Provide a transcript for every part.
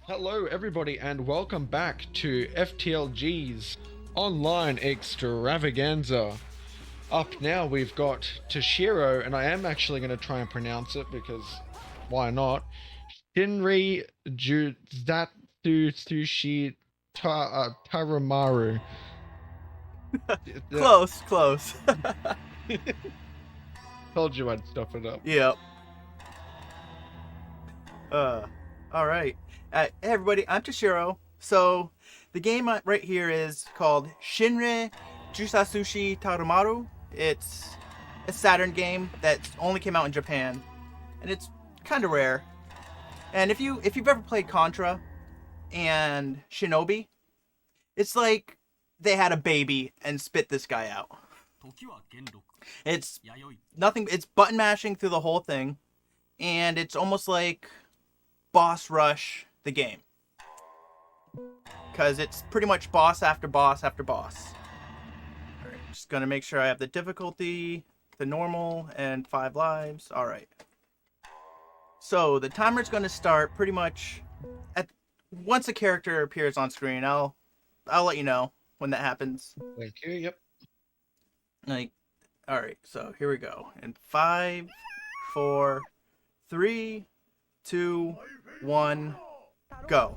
Hello, everybody, and welcome back to FTLG's online extravaganza. Up now, we've got t1shero, and I am actually going to try and pronounce it because why not? Shinrei Jusatsushi Tarōmaru. Close, close. Told you I'd stuff it up. Yep. All right. Hey everybody, I'm t1shero. So, the game right here is called Shinrei Jusatsushi Tarōmaru. It's a Saturn game that only came out in Japan, and it's kind of rare. And if you've ever played Contra and Shinobi, it's like they had a baby and spit this guy out. It's nothing. It's button mashing through the whole thing, and it's almost like boss rush the game, because it's pretty much boss after boss after boss. All right, just gonna make sure I have the difficulty, the normal, and 5 lives. All right. So the timer's gonna start pretty much at once a character appears on screen. I'll let you know when that happens. Thank you. Yep. All right. So here we go. In 5, 4, 3, 2, 1, go.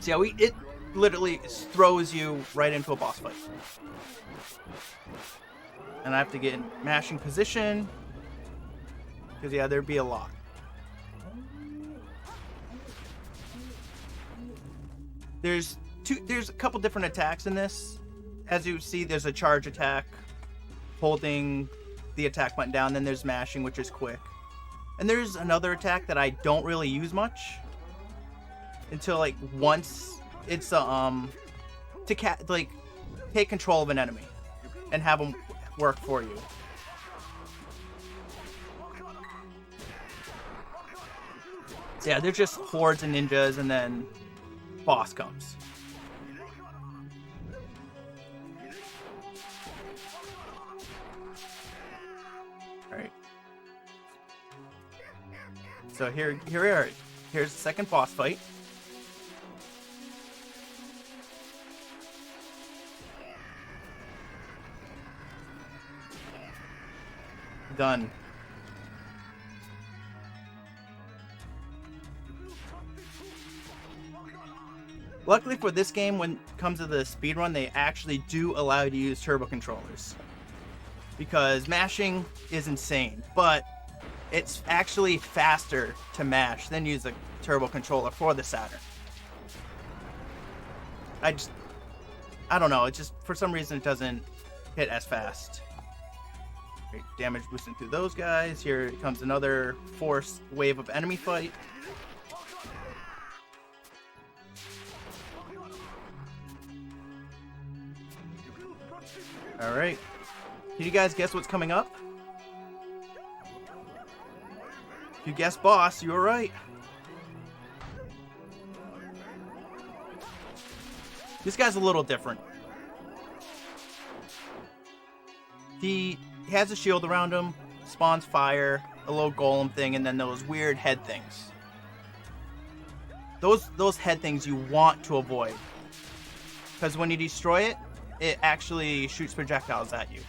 See how it literally throws you right into a boss fight. And I have to get in mashing position, because yeah, there'd be a lot. There's a couple different attacks in this. As you see, there's a charge attack, holding the attack button down. Then there's mashing, which is quick. And there's another attack that I don't really use much until like once it's to take control of an enemy and have them work for you. So yeah, they're just hordes of ninjas, and then boss comes. Alright. So here we are. Here's the second boss fight. Done. Luckily for this game, when it comes to the speedrun, they actually do allow you to use turbo controllers, because mashing is insane, but it's actually faster to mash than use a turbo controller for the Saturn. I don't know, it just, for some reason, it doesn't hit as fast. Great, damage boosting through those guys. Here comes another forced wave of enemy fight. Alright. Can you guys guess what's coming up? If you guessed boss, you were right. This guy's a little different. He has a shield around him, spawns fire, a little golem thing, and then those weird head things. Those head things you want to avoid, because when you destroy it, it actually shoots projectiles at you.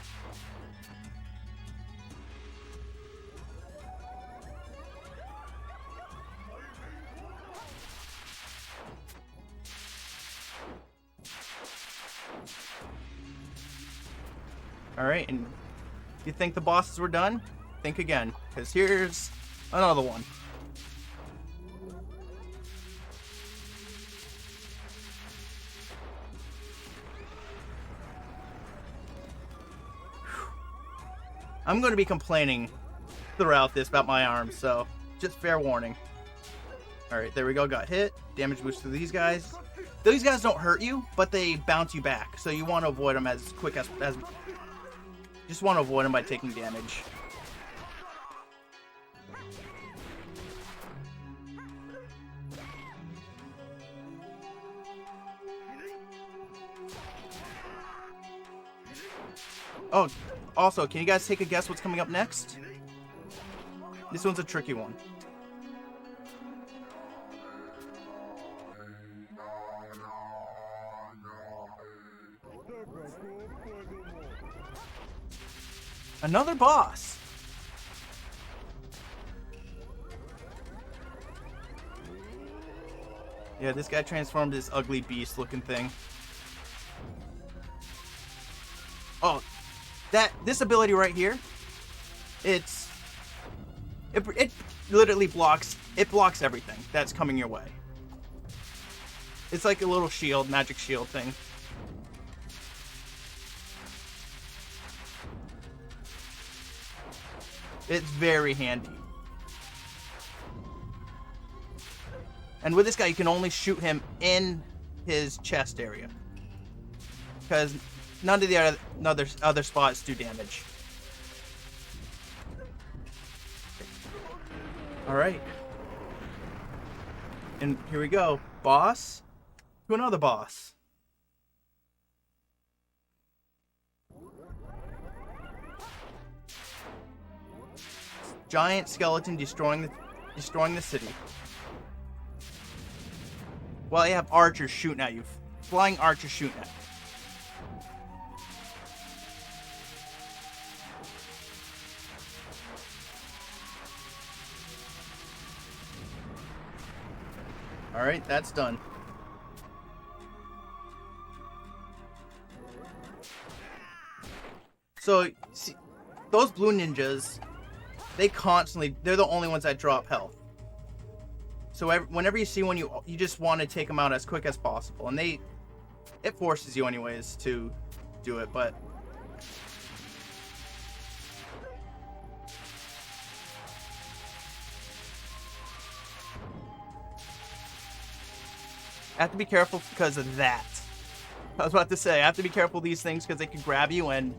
Alright, and if you think the bosses were done, think again, because here's another one. I'm going to be complaining throughout this about my arms, so just fair warning. Alright, there we go, got hit. Damage boost to these guys. These guys don't hurt you, but they bounce you back, so you want to avoid them as quick as just want to avoid them by taking damage. Oh, also, can you guys take a guess what's coming up next? This one's a tricky one. Another boss. Yeah, this guy transformed this ugly beast looking thing. Oh, this ability right here, it literally blocks everything that's coming your way. It's like a little shield, magic shield thing. It's very handy. And with this guy, you can only shoot him in his chest area, because none of the other spots do damage. All right. And here we go. Boss to another boss. Giant skeleton destroying the city. While you have archers shooting at you. Flying archers shooting at you. Alright, that's done. So, see, those blue ninjas, they're the only ones that drop health. So whenever you see one, you just want to take them out as quick as possible. And it forces you anyways to do it, but... I have to be careful because of that. I was about to say, I have to be careful of these things because they can grab you and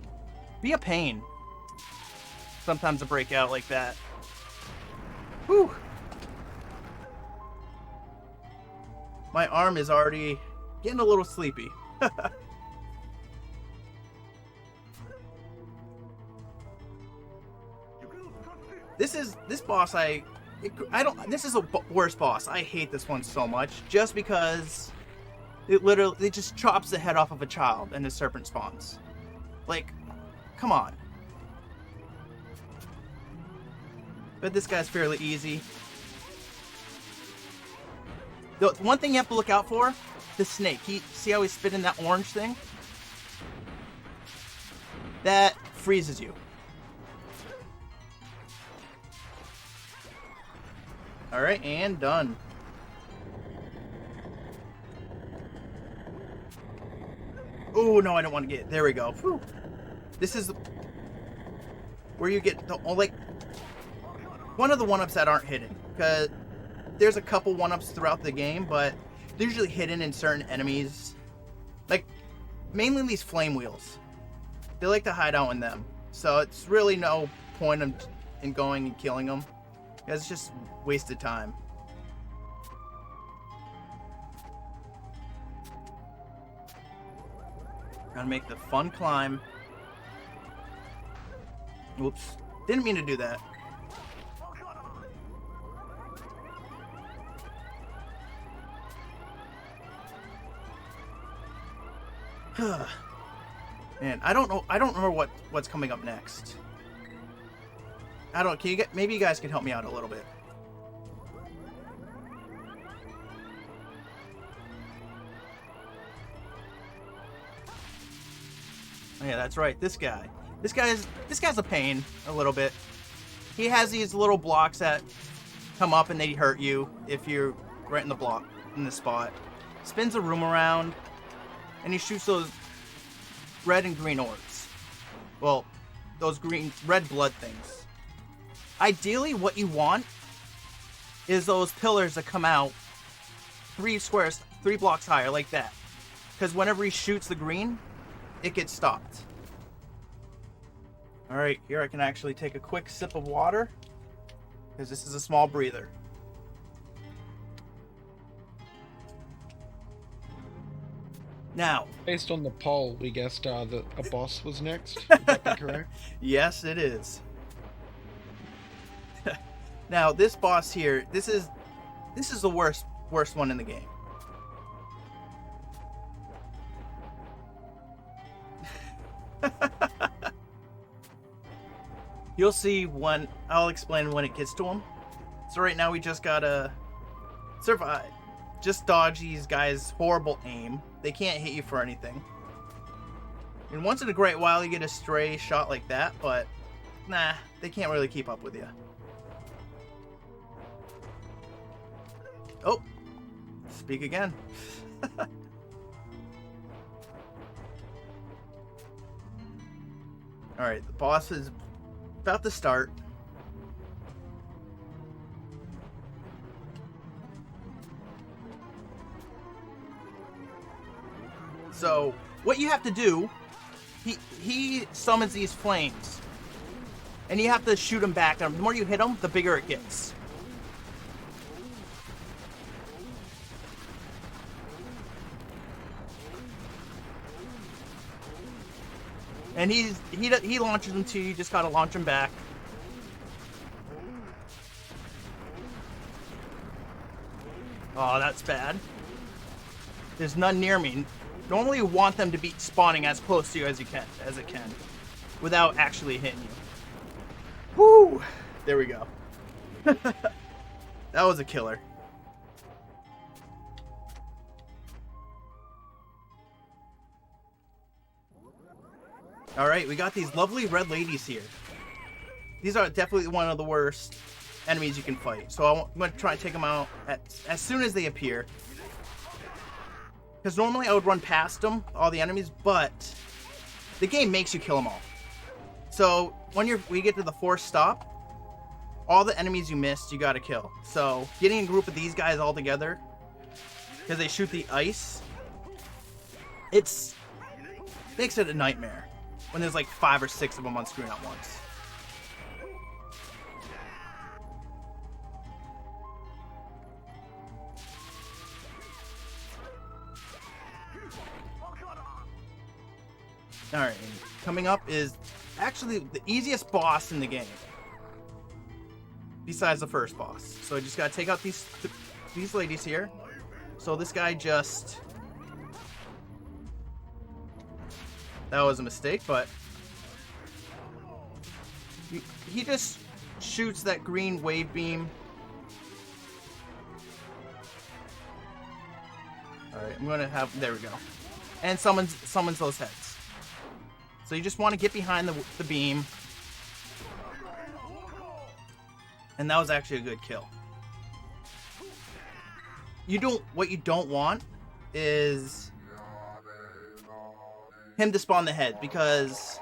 be a pain. Sometimes to break out like that. Whew. My arm is already getting a little sleepy. This boss this is a worse boss. I hate this one so much just because it just chops the head off of a child and the serpent spawns. Like, come on. But this guy's fairly easy. The one thing you have to look out for, the snake. See how he's spitting that orange thing? That freezes you. Alright, and done. Oh, no, I don't want to get... There we go. Whew. This is where you get the... like, one of the one-ups that aren't hidden. Because there's a couple one-ups throughout the game, but they're usually hidden in certain enemies. Like, mainly these flame wheels. They like to hide out in them. So it's really no point in going and killing them. It's just wasted time. Gotta make the fun climb. Oops. Didn't mean to do that. Man, I don't know what's coming up next. Maybe you guys can help me out a little bit. Oh, yeah, that's right. This guy's a pain a little bit. He has these little blocks that come up and they hurt you if you're right in the spot. Spins a room around and he shoots those red and green orbs. Well, those red blood things. Ideally, what you want is those pillars that come out 3 blocks higher, like that. Because whenever he shoots the green, it gets stopped. Alright, here I can actually take a quick sip of water, because this is a small breather. Now, based on the poll, we guessed that a boss was next. Would that be correct? Yes, it is. Now, this boss here, this is the worst one in the game. You'll see when I'll explain when it gets to him. So right now we just gotta survive. Just dodge these guys' horrible aim. They can't hit you for anything. And once in a great while you get a stray shot like that, but nah, they can't really keep up with you. Oh, speak again. Alright, the boss is about to start. So, what you have to do, he summons these flames. And you have to shoot him back. And the more you hit him, the bigger it gets. And he launches them to you. You just gotta launch them back. Oh, that's bad. There's none near me. Normally you want them to be spawning as close to you as it can, without actually hitting you. Woo! There we go. That was a killer. Alright, we got these lovely red ladies here. These are definitely one of the worst enemies you can fight. So I'm going to try and take them out as soon as they appear. Because normally I would run past them, all the enemies, but the game makes you kill them all. So when we get to the fourth stop, all the enemies you missed, you got to kill. So getting a group of these guys all together, because they shoot the ice, makes it a nightmare. When there's like 5 or 6 of them on screen at once. Alright, coming up is actually the easiest boss in the game. Besides the first boss. So I just gotta take out these ladies here. So this guy just... That was a mistake, but he just shoots that green wave beam. Alright, I'm gonna have... There we go. And summons those heads. So you just want to get behind the beam. And that was actually a good kill. What you don't want is him to spawn the head, because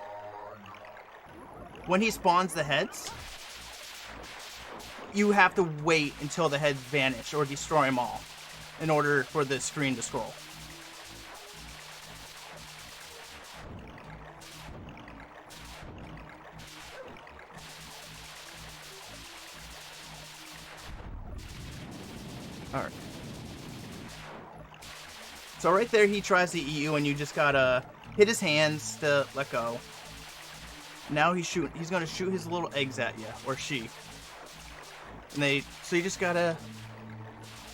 when he spawns the heads, you have to wait until the heads vanish or destroy them all in order for the screen to scroll. Alright. So right there he tries to eat you and you just gotta hit his hands to let go. Now he's gonna shoot his little eggs at you, or she. And so you just gotta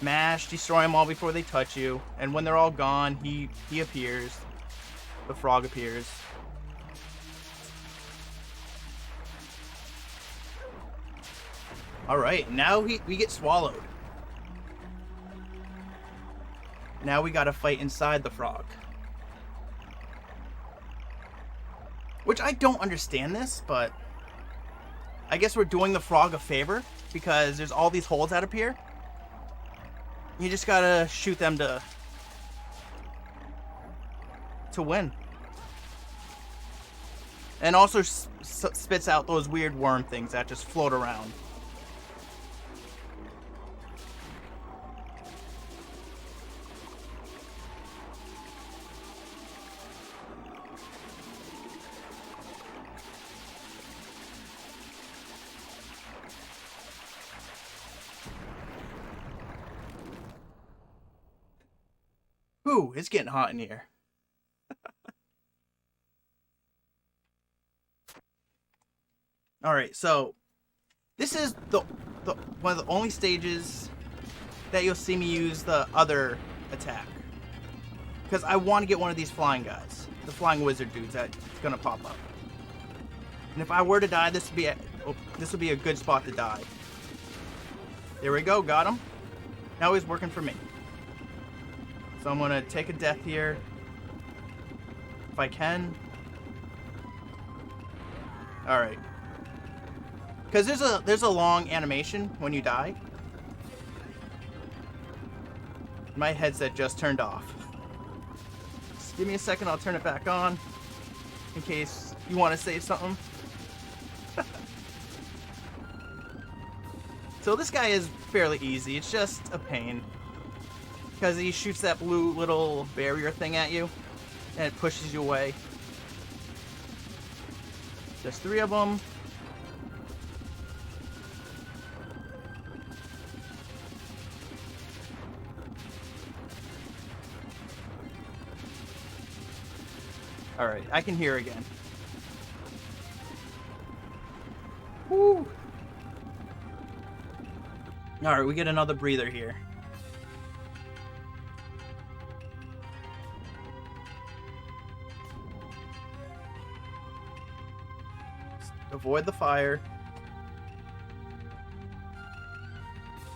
mash, destroy them all before they touch you. And when they're all gone, he appears. The frog appears. Alright, now we get swallowed. Now we gotta fight inside the frog. Which I don't understand this, but I guess we're doing the frog a favor because there's all these holes that appear. You just gotta shoot them to win. And also spits out those weird worm things that just float around. Ooh, it's getting hot in here. Alright, so this is the one of the only stages that you'll see me use the other attack. Because I want to get one of these flying guys. The flying wizard dudes that's gonna pop up. And if I were to die, this would be Oh, this would be a good spot to die. There we go, got him. Now he's working for me. So I'm gonna take a death here. If I can. Alright. Because there's a long animation when you die. My headset just turned off. Just give me a second, I'll turn it back on. In case you want to say something. So this guy is fairly easy, it's just a pain. Because he shoots that blue little barrier thing at you. And it pushes you away. There's 3 of them. Alright, I can hear again. Woo! Alright, we get another breather here. Avoid the fire.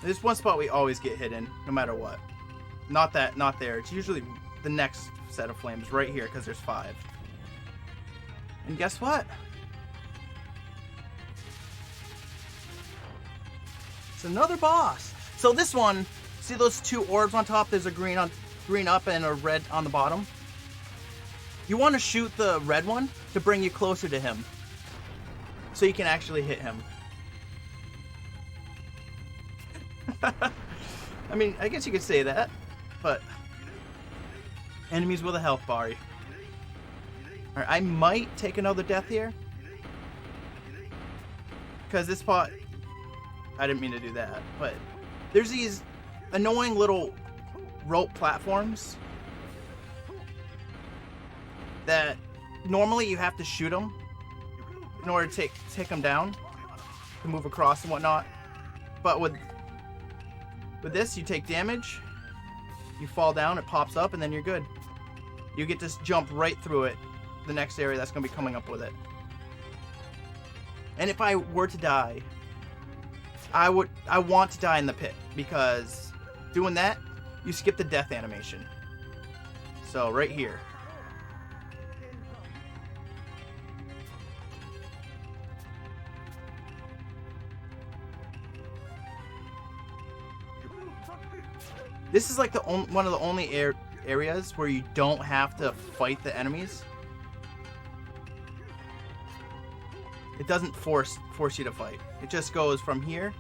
There's one spot we always get hit in, no matter what. Not there. It's usually the next set of flames right here, because there's 5. And guess what? It's another boss. So this one, see those 2 orbs on top? There's a green up and a red on the bottom. You want to shoot the red one to bring you closer to him, so you can actually hit him. I mean, I guess you could say that, but enemies with a health bar. Alright, I might take another death here. Because this spot... I didn't mean to do that, but there's these annoying little rope platforms that normally you have to shoot them in order to take them down, to move across and whatnot. But with this, you take damage, you fall down, it pops up, and then you're good. You get to jump right through it, the next area that's going to be coming up with it. And if I were to die, I want to die in the pit, because doing that, you skip the death animation. So right here. This is like one of the only areas where you don't have to fight the enemies. It doesn't force you to fight. It just goes from here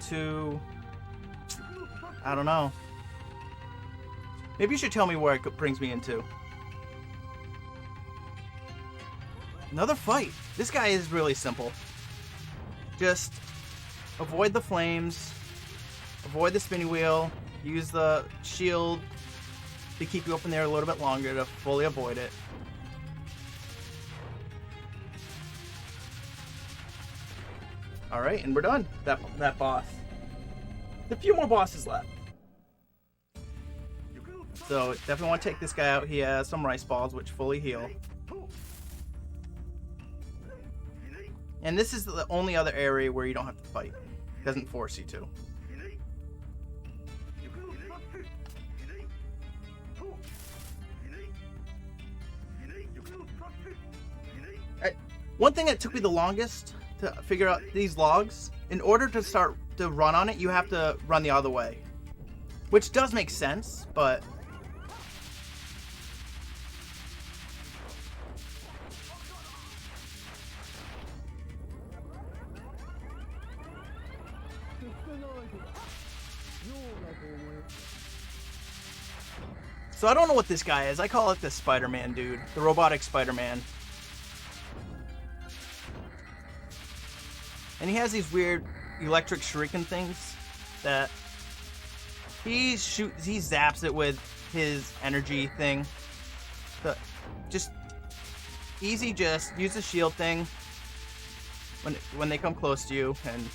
to... I don't know. Maybe you should tell me where it brings me into. Another fight. This guy is really simple. Just avoid the flames. Avoid the spinny wheel. Use the shield to keep you up in there a little bit longer to fully avoid it. Alright, and we're done. That boss. A few more bosses left. So definitely want to take this guy out. He has some rice balls which fully heal. And this is the only other area where you don't have to fight. It doesn't force you to. One thing that took me the longest to figure out these logs, in order to start to run on it, you have to run the other way. Which does make sense, but... So I don't know what this guy is. I call it the Spider-Man dude. The robotic Spider-Man. And he has these weird electric shuriken things that he zaps it with his energy thing. So just easy, just use the shield thing when they come close to you, and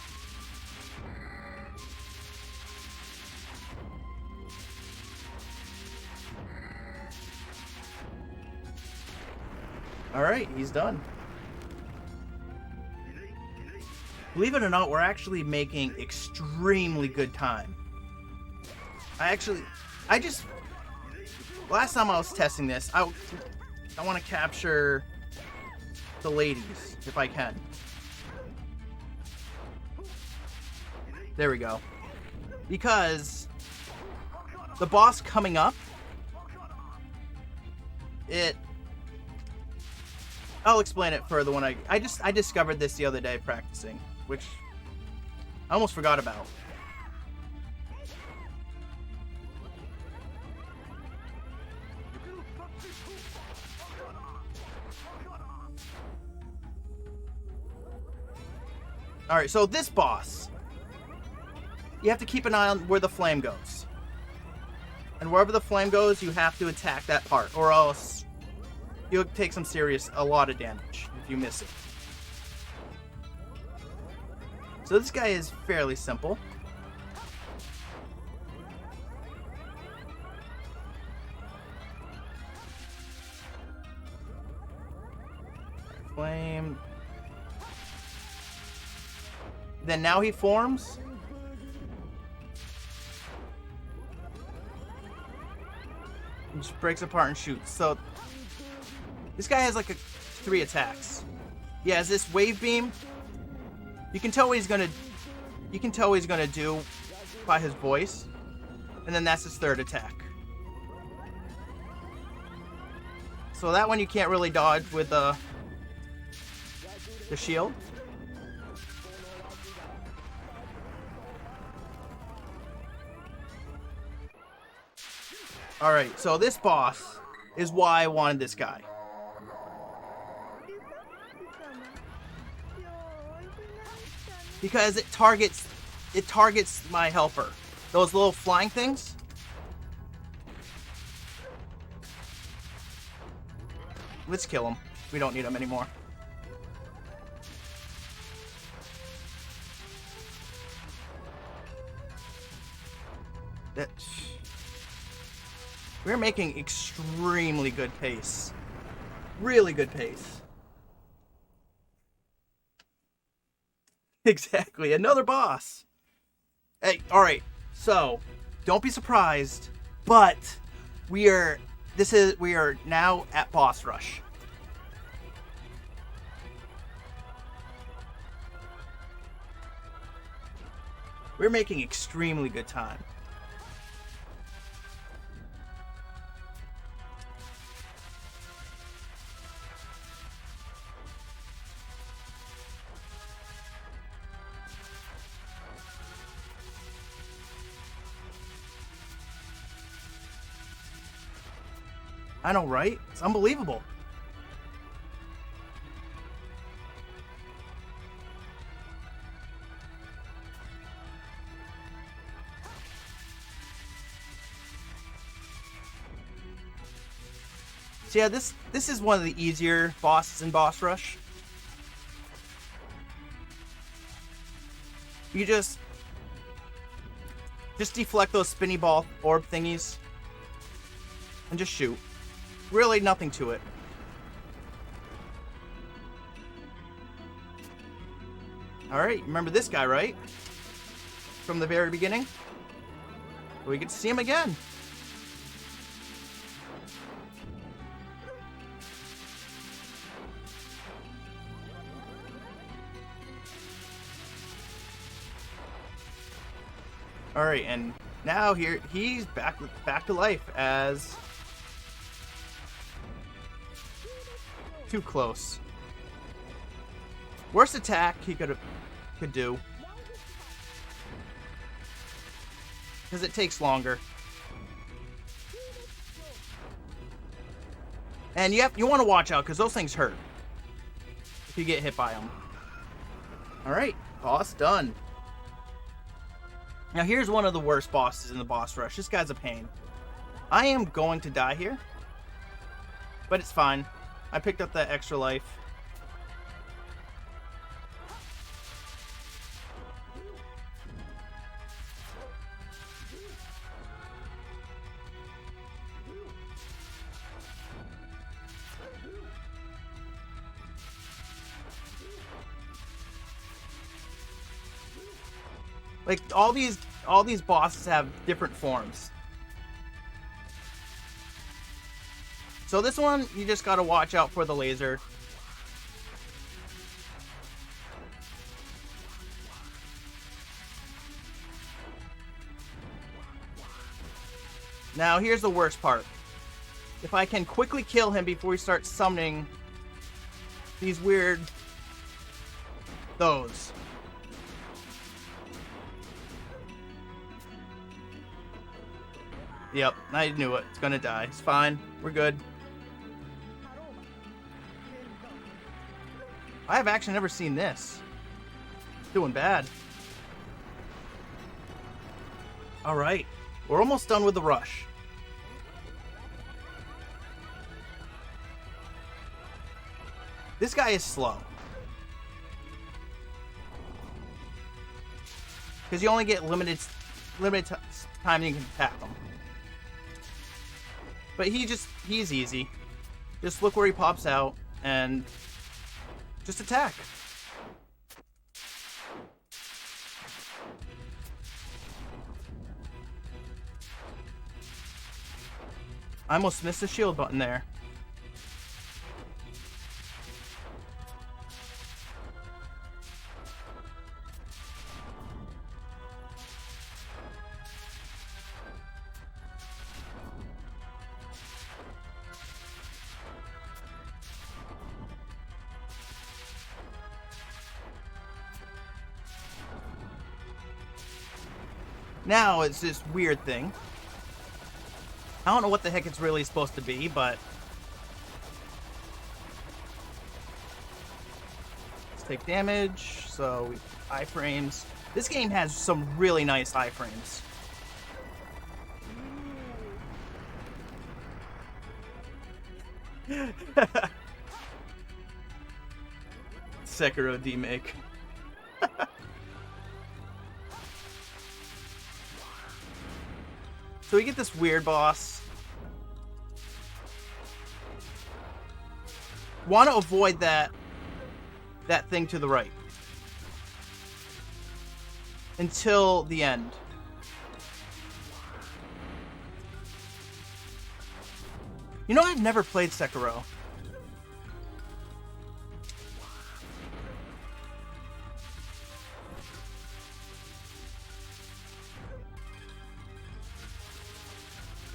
alright, he's done. Believe it or not, we're actually making extremely good time. Last time I was testing this, I want to capture the ladies, if I can. There we go. Because the boss coming up, I'll explain it further when I discovered this the other day practicing, which I almost forgot about. Alright, so this boss, you have to keep an eye on where the flame goes. And wherever the flame goes, you have to attack that part, or else you'll take a lot of damage if you miss it. So this guy is fairly simple. Flame. Then now he forms. And just breaks apart and shoots. So this guy has like 3 attacks. He has this wave beam. You can tell what he's gonna do by his voice. And then that's his 3rd attack. So that one you can't really dodge with the shield. Alright, so this boss is why I wanted this guy. Because it targets my helper. Those little flying things. Let's kill him. We don't need him anymore. We're making extremely good pace. Really good pace. Exactly, another boss. Hey, alright, so don't be surprised, but we are now at boss rush. We're making extremely good time. I know, right? It's unbelievable. So yeah, this is one of the easier bosses in Boss Rush. You just deflect those spinny ball orb thingies and just shoot. Really nothing to it. Alright, remember this guy, right? From the very beginning? We get to see him again. Alright, and now he's back to life as... Too close. Worst attack he could do. Because it takes longer. And you want to watch out because those things hurt. If you get hit by them. Alright, boss done. Now here's one of the worst bosses in the boss rush. This guy's a pain. I am going to die here. But it's fine. I picked up that extra life. Like all these bosses have different forms. So this one, you just gotta watch out for the laser. Now here's the worst part. If I can quickly kill him before he starts summoning these weird... those. Yep, I knew it. It's gonna die. It's fine. We're good. I have actually never seen this. Doing bad. Alright. We're almost done with the rush. This guy is slow. Because you only get limited time you can attack him. But he's easy. Just look where he pops out and just attack. I almost missed the shield button there. Now it's this weird thing. I don't know what the heck it's really supposed to be, but... let's take damage, so iframes. This game has some really nice iframes. Sekiro demake. So we get this weird boss. Want to avoid that thing to the right until the end. You know, I've never played Sekiro.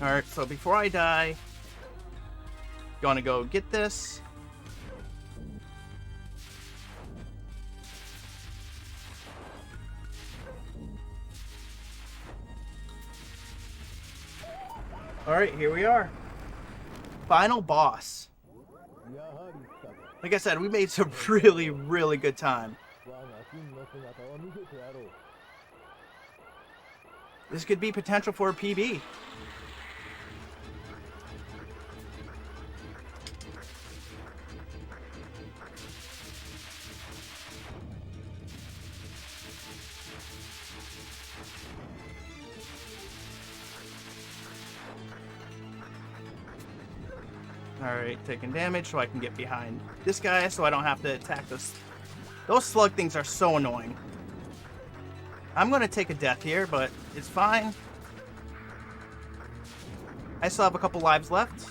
Alright, so before I die, gonna go get this. Alright, here we are. Final boss. Like I said, we made some really, really good time. This could be potential for a PB. Alright, taking damage so I can get behind this guy so I don't have to attack this. Those slug things are so annoying. I'm going to take a death here, but it's fine. I still have a couple lives left.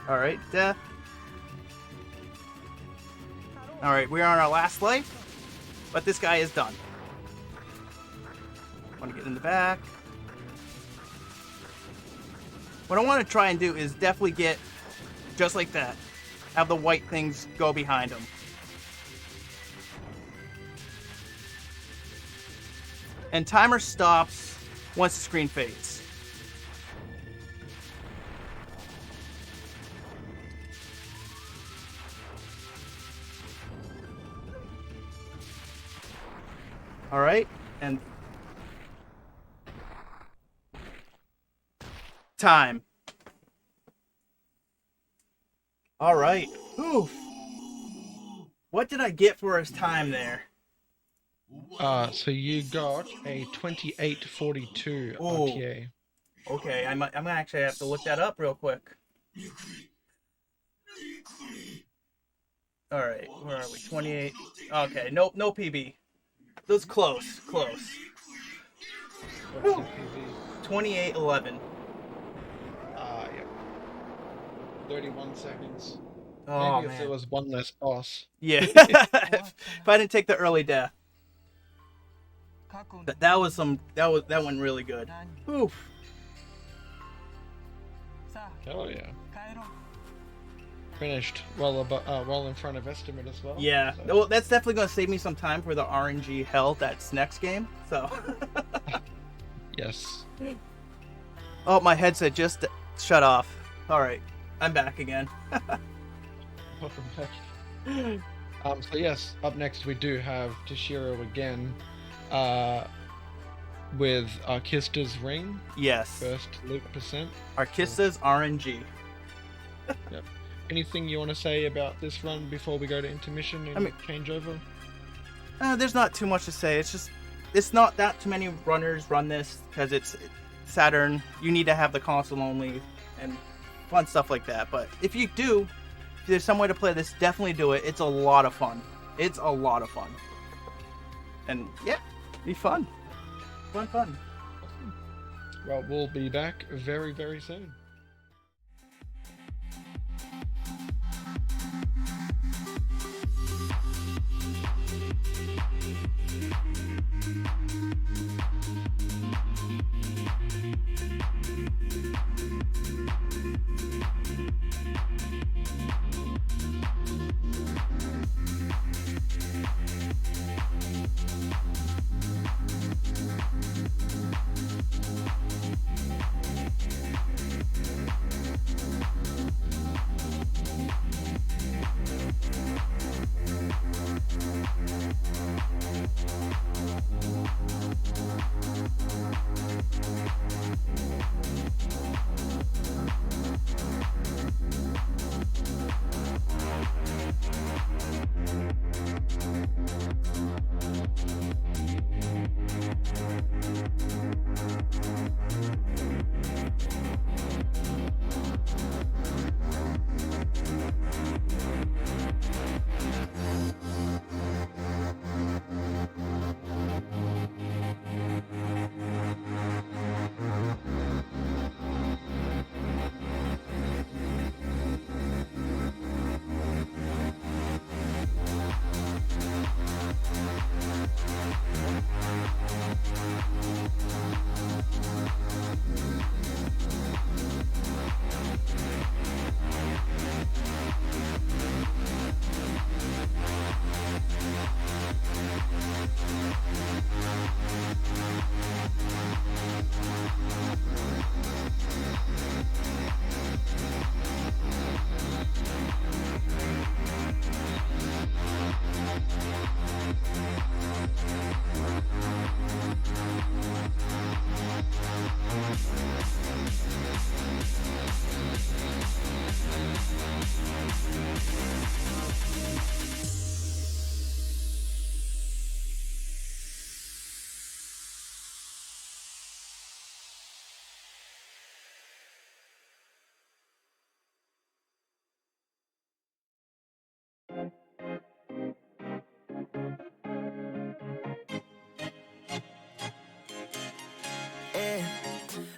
Alright, death. Alright, we are on our last life, but this guy is done. Want to get in the back. What I want to try and do is definitely get just like that. Have the white things go behind him. And timer stops once the screen fades. Alright, and time. Alright. Oof. What did I get for his time there? So you got a 2842 Oh, RTA. okay. I'm gonna actually have to look that up real quick. All right, where are we? 28. Okay, nope, no PB. That was close, close. What's the PV? 28:11. Yep. 31 seconds. Oh Maybe if there man. was one less boss. Yeah. If I didn't take the early death. That went really good. Oof. Oh yeah. Finished well in front of estimate as well. Yeah. So. Well, that's definitely gonna save me some time for the RNG hell that's next game. So. Yes. Oh, my headset just shut off. All right, I'm back again. Welcome back. So yes, up next we do have t1shero again, with Arkista's ring. Yes. First loot percent. Arkista's RNG. Yep. Anything you want to say about this run before we go to intermission and change over? There's not too much to say. It's not that too many runners run this because it's Saturn. You need to have the console only and fun stuff like that. But if you do, if there's some way to play this, definitely do it. It's a lot of fun. It's a lot of fun. And yeah, be fun. Fun. Well, we'll be back very, very soon.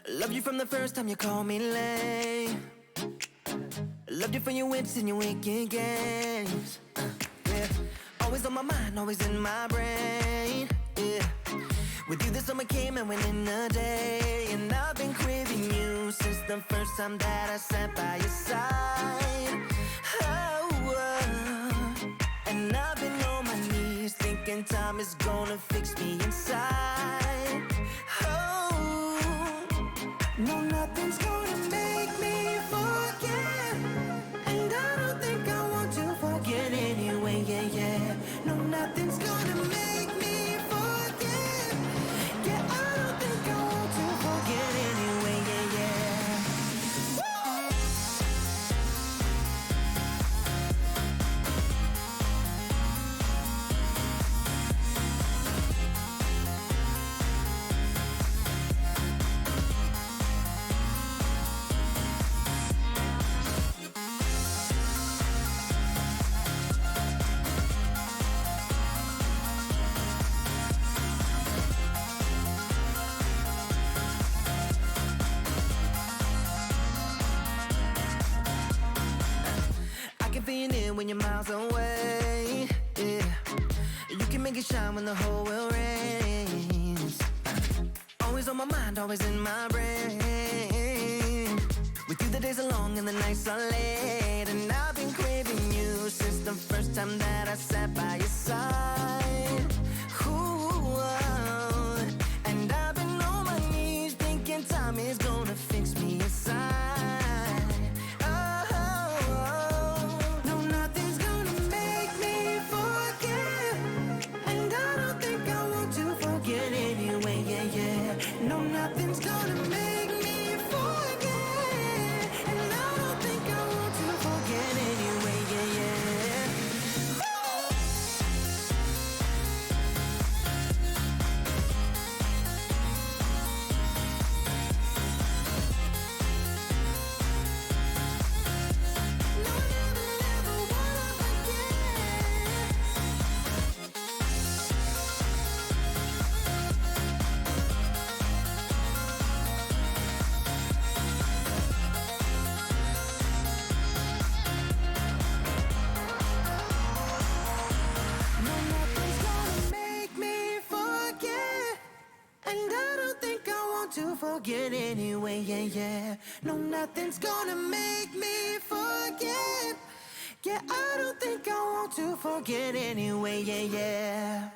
Loved you from the first time you called me late. Loved you for your wits and your wicked games. Yeah, always on my mind, always in my brain. Yeah, with you the summer came and went in a day, and I've been craving you since the first time that I sat by your side. And I've been on my knees thinking time is gonna fix me inside. No, nothing's gonna make me forget, and I don't think I want to forget anyway, yeah. No, nothing's gonna make me forget, yeah, I don't think I want to forget anyway, yeah. feel you near when you're miles away. Yeah, you can make it shine when the whole world rains. Always on my mind, always in my brain. With you the days are long and the nights are late, and I've been craving you since the first time that I sat by your side. Ooh, and I've been on my knees thinking time is gonna fix me inside. Oh, no, nothing's gonna make me forget, and I don't think I want to forget anyway. Yeah, yeah. No, nothing's gonna make me forget, and I don't think I want to forget anyway. Yeah, yeah. No, never, never wanna forget. No, nothing's gonna make me forget, and I don't think I want to forget anyway. Yeah, yeah. No, nothing's gonna make me forget. Yeah, I don't think I want to forget anyway. Yeah, yeah.